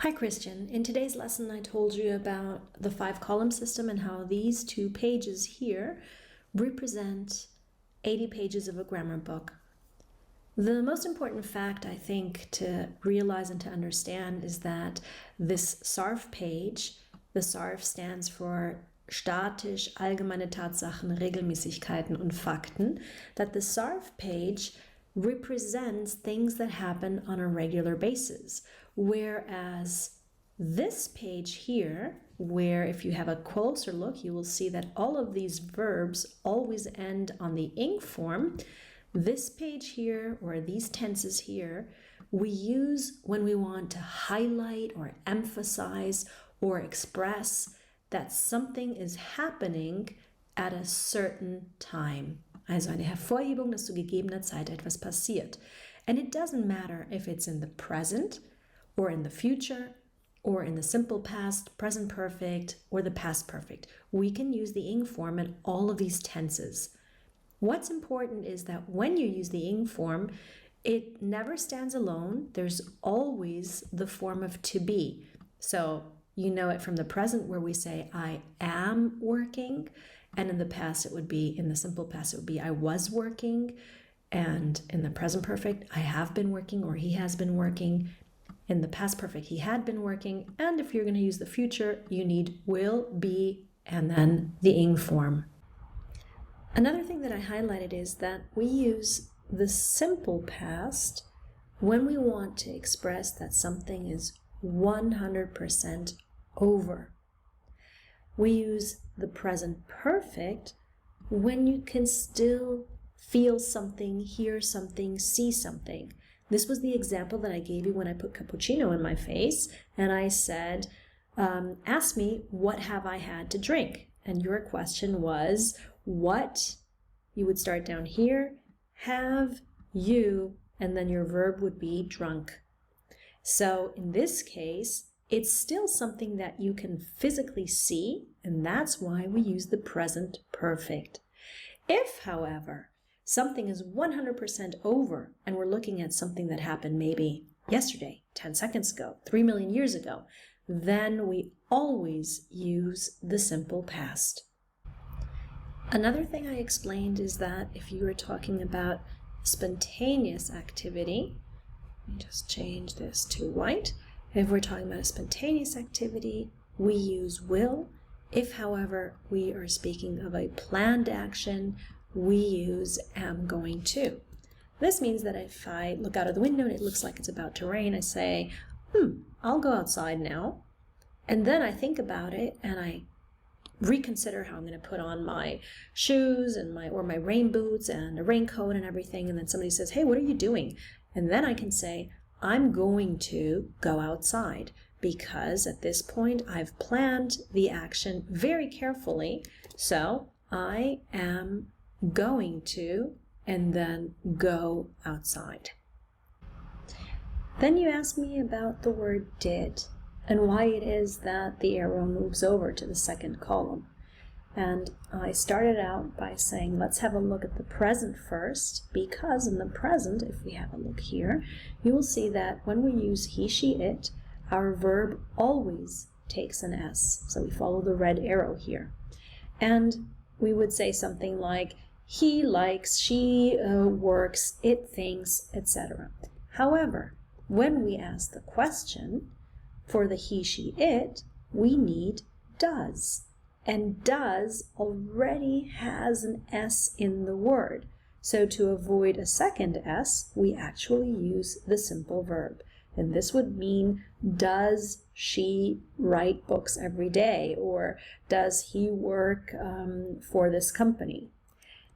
Hi Christian, in today's lesson I told you about the 5-column system and how these 2 pages here represent 80 pages of a grammar book. The most important fact I think to realize and to understand is that this SARF page, the SARF stands for statisch, allgemeine Tatsachen, Regelmäßigkeiten und Fakten, that the SARF page represents things that happen on a regular basis. Whereas this page here, where if you have a closer look, you will see that all of these verbs always end on the ing form. This page here, or these tenses here, we use when we want to highlight or emphasize or express that something is happening at a certain time. Also eine Hervorhebung, dass zu gegebener Zeit etwas passiert. And it doesn't matter if it's in the present, or in the future, or in the simple past, present perfect, or the past perfect. We can use the ing form in all of these tenses. What's important is that when you use the ing form, it never stands alone. There's always the form of to be. So you know it from the present where we say I am working, and in the past it would be, in the simple past it would be I was working, and in the present perfect I have been working or he has been working. In the past perfect, he had been working. And if you're going to use the future, you need will, be, and then the ing form. Another thing that I highlighted is that we use the simple past when we want to express that something is 100% over. We use the present perfect when you can still feel something, hear something, see something. This was the example that I gave you when I put cappuccino in my face and I said, ask me, what have I had to drink? And your question was, what? You would start down here, have you, and then your verb would be drunk. So in this case, it's still something that you can physically see, and that's why we use the present perfect. If, however, something is 100% over, and we're looking at something that happened maybe yesterday, 10 seconds ago, 3 million years ago, then we always use the simple past. Another thing I explained is that if you were talking about spontaneous activity, let me just change this to white. If we're talking about a spontaneous activity, we use will. If, however, we are speaking of a planned action, we use am going to. This means that if I look out of the window and it looks like it's about to rain, I say, I'll go outside now. And then I think about it and I reconsider how I'm going to put on my shoes and my rain boots and a raincoat and everything. And then somebody says, hey, what are you doing? And then I can say, I'm going to go outside, because at this point I've planned the action very carefully. So I am going to, and then go outside. Then you asked me about the word did and why it is that the arrow moves over to the second column. And I started out by saying, let's have a look at the present first, because in the present, if we have a look here, you will see that when we use he, she, it, our verb always takes an S. So we follow the red arrow here. And we would say something like, he likes, she works, it thinks, etc. However, when we ask the question, for the he, she, it, we need does. And does already has an S in the word. So to avoid a second S, we actually use the simple verb. And this would mean, does she write books every day? Or does he work for this company?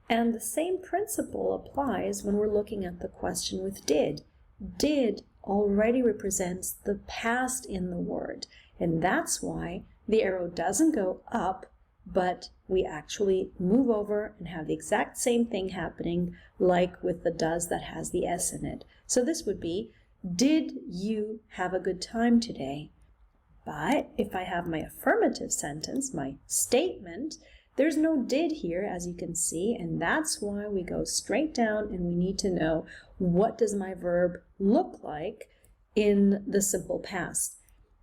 And the same principle applies when we're looking at the question with did. Did already represents the past in the word. And that's why the arrow doesn't go up, but we actually move over and have the exact same thing happening like with the does that has the S in it. So this would be, did you have a good time today? But if I have my affirmative sentence, my statement, there's no did here, as you can see, and that's why we go straight down and we need to know, what does my verb look like in the simple past?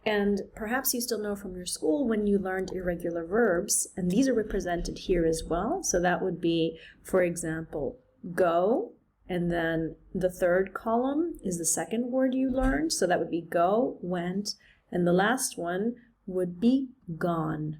And perhaps you still know from your school when you learned irregular verbs, and these are represented here as well. So that would be, for example, go, and then the third column is the second word you learned. So that would be go, went, and the last one would be gone.